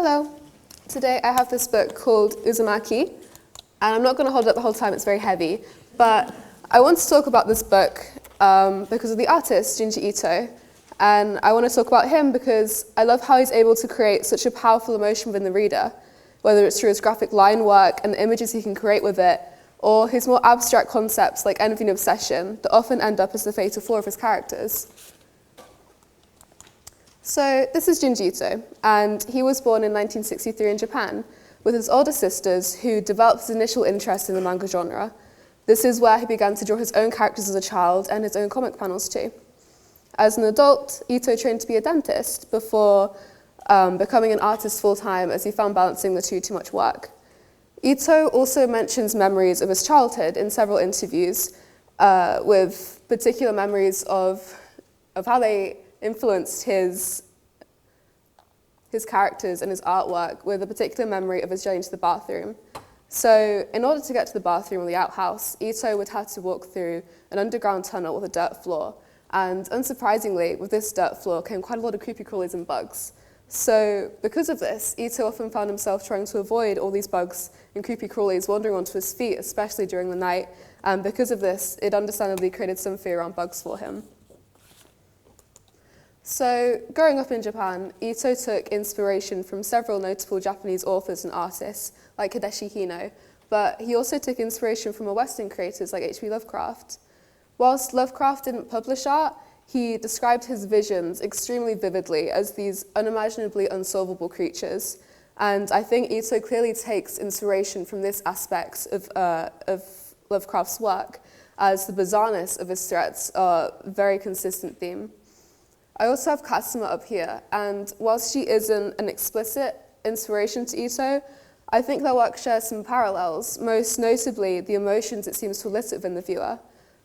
Hello. Today I have this book called Uzumaki, and I'm not going to hold it up the whole time, it's very heavy, but I want to talk about this book because of the artist, Junji Ito, and I want to talk about him because I love how he's able to create such a powerful emotion within the reader, whether it's through his graphic line work and the images he can create with it, or his more abstract concepts like envy and obsession that often end up as the fatal flaw of his characters. So this is Junji Ito, and he was born in 1963 in Japan with his older sisters who developed his initial interest in the manga genre. This is where he began to draw his own characters as a child and his own comic panels too. As an adult, Ito trained to be a dentist before becoming an artist full-time as he found balancing the two too much work. Ito also mentions memories of his childhood in several interviews with particular memories of how they influenced his characters and his artwork, with a particular memory of his journey to the bathroom. So in order to get to the bathroom or the outhouse, Ito would have to walk through an underground tunnel with a dirt floor. And unsurprisingly, with this dirt floor came quite a lot of creepy crawlies and bugs. So because of this, Ito often found himself trying to avoid all these bugs and creepy crawlies wandering onto his feet, especially during the night. And because of this, it understandably created some fear around bugs for him. So, growing up in Japan, Ito took inspiration from several notable Japanese authors and artists, like Hideshi Hino, but he also took inspiration from Western creators like H.P. Lovecraft. Whilst Lovecraft didn't publish art, he described his visions extremely vividly as these unimaginably unsolvable creatures. And I think Ito clearly takes inspiration from this aspect of Lovecraft's work, as the bizarreness of his threats are a very consistent theme. I also have Katsuma up here, and whilst she isn't an explicit inspiration to Ito, I think their work shares some parallels, most notably the emotions it seems to elicit within the viewer.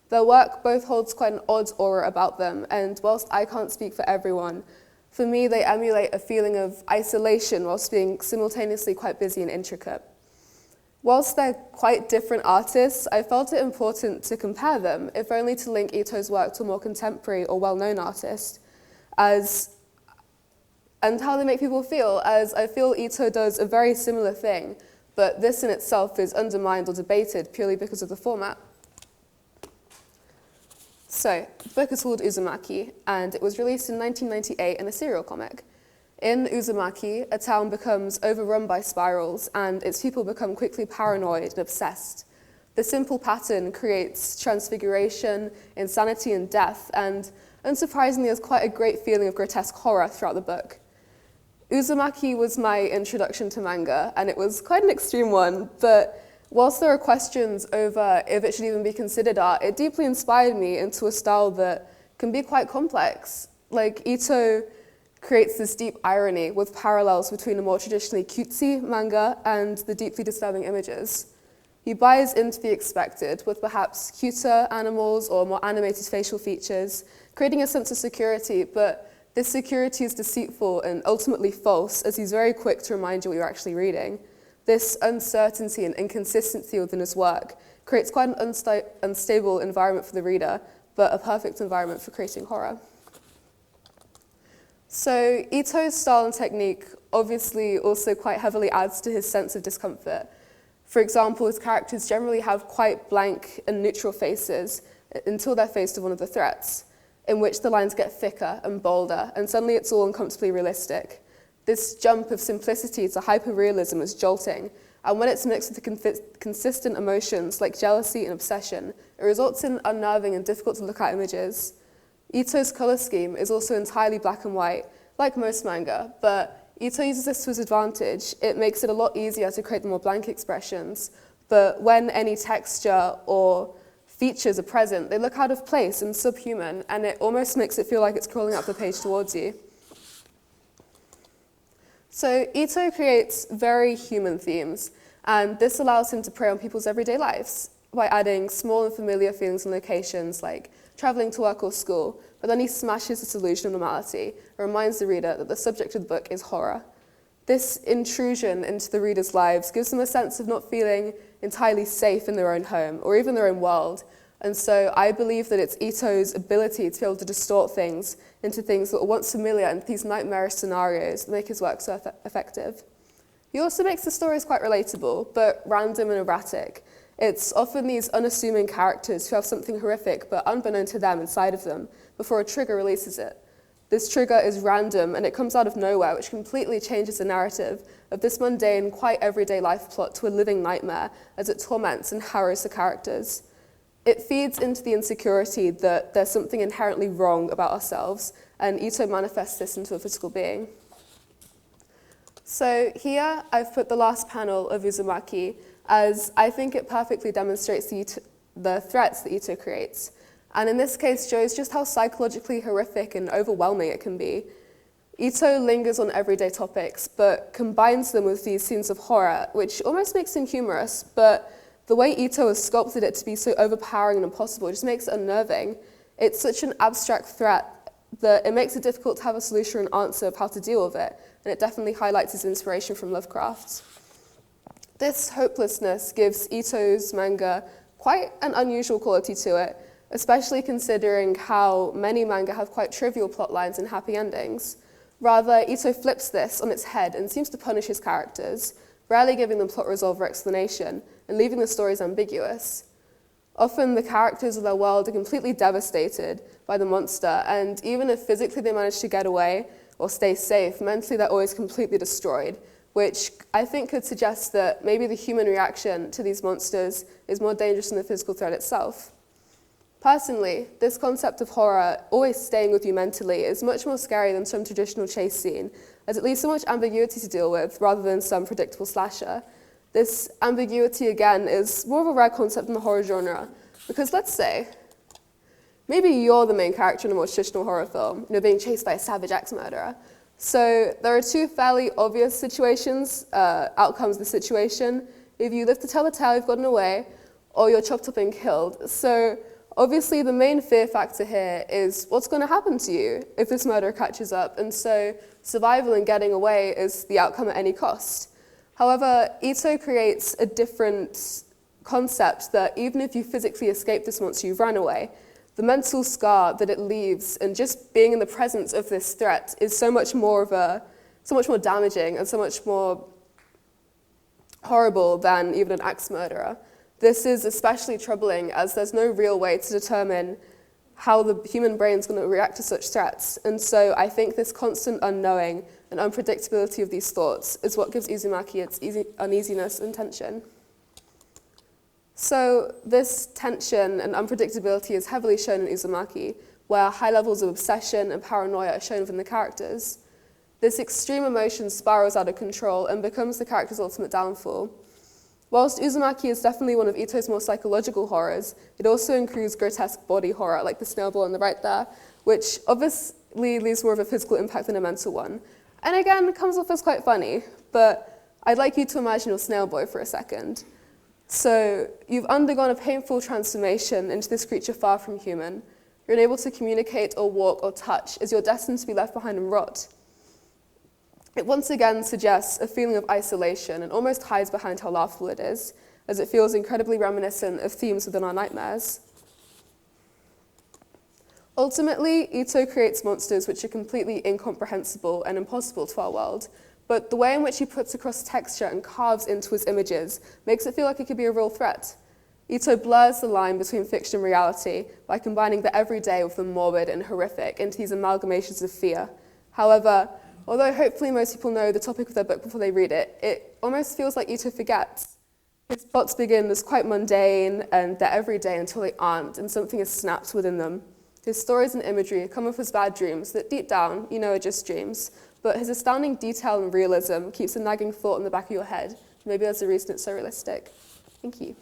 Their work both holds quite an odd aura about them, and whilst I can't speak for everyone, for me they emulate a feeling of isolation whilst being simultaneously quite busy and intricate. Whilst they're quite different artists, I felt it important to compare them, if only to link Ito's work to a more contemporary or well-known artist, and how they make people feel, as I feel Ito does a very similar thing, but this in itself is undermined or debated purely because of the format. So, the book is called Uzumaki, and it was released in 1998 in a serial comic. In Uzumaki, a town becomes overrun by spirals, and its people become quickly paranoid and obsessed. The simple pattern creates transfiguration, insanity, and death, and unsurprisingly, there's quite a great feeling of grotesque horror throughout the book. Uzumaki was my introduction to manga, and it was quite an extreme one, but whilst there are questions over if it should even be considered art, it deeply inspired me into a style that can be quite complex. Like, Ito creates this deep irony with parallels between a more traditionally cutesy manga and the deeply disturbing images. He buys into the expected, with perhaps cuter animals or more animated facial features, creating a sense of security, but this security is deceitful and ultimately false, as he's very quick to remind you what you're actually reading. This uncertainty and inconsistency within his work creates quite an unstable environment for the reader, but a perfect environment for creating horror. So Ito's style and technique obviously also quite heavily adds to his sense of discomfort. For example, his characters generally have quite blank and neutral faces until they're faced with one of the threats, in which the lines get thicker and bolder, and suddenly it's all uncomfortably realistic. This jump of simplicity to hyper-realism is jolting, and when it's mixed with consistent emotions like jealousy and obsession, it results in unnerving and difficult to look at images. Ito's color scheme is also entirely black and white, like most manga, but Ito uses this to his advantage. It makes it a lot easier to create the more blank expressions, but when any texture or features are present, they look out of place and subhuman, and it almost makes it feel like it's crawling up the page towards you. So Ito creates very human themes, and this allows him to prey on people's everyday lives by adding small and familiar feelings and locations like traveling to work or school, but then he smashes this illusion of normality and reminds the reader that the subject of the book is horror. This intrusion into the reader's lives gives them a sense of not feeling entirely safe in their own home or even their own world, And so I believe that it's Ito's ability to be able to distort things into things that were once familiar and these nightmarish scenarios that make his work so effective. He also makes the stories quite relatable, but random and erratic. It's often these unassuming characters who have something horrific but unbeknown to them inside of them before a trigger releases it. This trigger is random and it comes out of nowhere, which completely changes the narrative of this mundane, quite everyday life plot to a living nightmare as it torments and harrows the characters. It feeds into the insecurity that there's something inherently wrong about ourselves, and Ito manifests this into a physical being. So here I've put the last panel of Uzumaki, as I think it perfectly demonstrates the threats that Ito creates. And in this case shows just how psychologically horrific and overwhelming it can be. Ito lingers on everyday topics, but combines them with these scenes of horror, which almost makes them humorous, but the way Ito has sculpted it to be so overpowering and impossible just makes it unnerving. It's such an abstract threat that it makes it difficult to have a solution or an answer of how to deal with it, and it definitely highlights his inspiration from Lovecraft. This hopelessness gives Ito's manga quite an unusual quality to it, especially considering how many manga have quite trivial plot lines and happy endings. Rather, Ito flips this on its head and seems to punish his characters, rarely giving them plot resolve or explanation, and leaving the stories ambiguous. Often the characters of their world are completely devastated by the monster, and even if physically they manage to get away or stay safe, mentally they're always completely destroyed, which I think could suggest that maybe the human reaction to these monsters is more dangerous than the physical threat itself. Personally, this concept of horror always staying with you mentally is much more scary than some traditional chase scene, as it leaves so much ambiguity to deal with rather than some predictable slasher. This ambiguity, again, is more of a rare concept in the horror genre, because let's say, maybe you're the main character in a more traditional horror film, being chased by a savage axe murderer. So there are two fairly obvious outcomes of the situation. If you live to tell the tale, you've gotten away, or you're chopped up and killed. So obviously the main fear factor here is what's going to happen to you if this murderer catches up, and so survival and getting away is the outcome at any cost. However, Ito creates a different concept that even if you physically escape this monster, you've run away, the mental scar that it leaves and just being in the presence of this threat is so much more damaging and so much more horrible than even an axe murderer. This is especially troubling as there's no real way to determine how the human brain is going to react to such threats. And so I think this constant unknowing and unpredictability of these thoughts is what gives Uzumaki its uneasiness and tension. So this tension and unpredictability is heavily shown in Uzumaki, where high levels of obsession and paranoia are shown within the characters. This extreme emotion spirals out of control and becomes the character's ultimate downfall. Whilst Uzumaki is definitely one of Ito's more psychological horrors, it also includes grotesque body horror, like the snail ball on the right there, which obviously leaves more of a physical impact than a mental one. And again, it comes off as quite funny, but I'd like you to imagine your snail boy for a second. So you've undergone a painful transformation into this creature far from human. You're unable to communicate or walk or touch as you're destined to be left behind and rot. It once again suggests a feeling of isolation and almost hides behind how laughable it is, as it feels incredibly reminiscent of themes within our nightmares. Ultimately, Ito creates monsters which are completely incomprehensible and impossible to our world, but the way in which he puts across texture and carves into his images makes it feel like it could be a real threat. Ito blurs the line between fiction and reality by combining the everyday with the morbid and horrific into these amalgamations of fear. However, although hopefully most people know the topic of their book before they read it, it almost feels like Ito forgets. His plots begin as quite mundane and they're everyday until they aren't, and something is snapped within them. His stories and imagery come off as bad dreams that deep down, are just dreams, but his astounding detail and realism keeps a nagging thought in the back of your head. Maybe that's the reason it's so realistic. Thank you.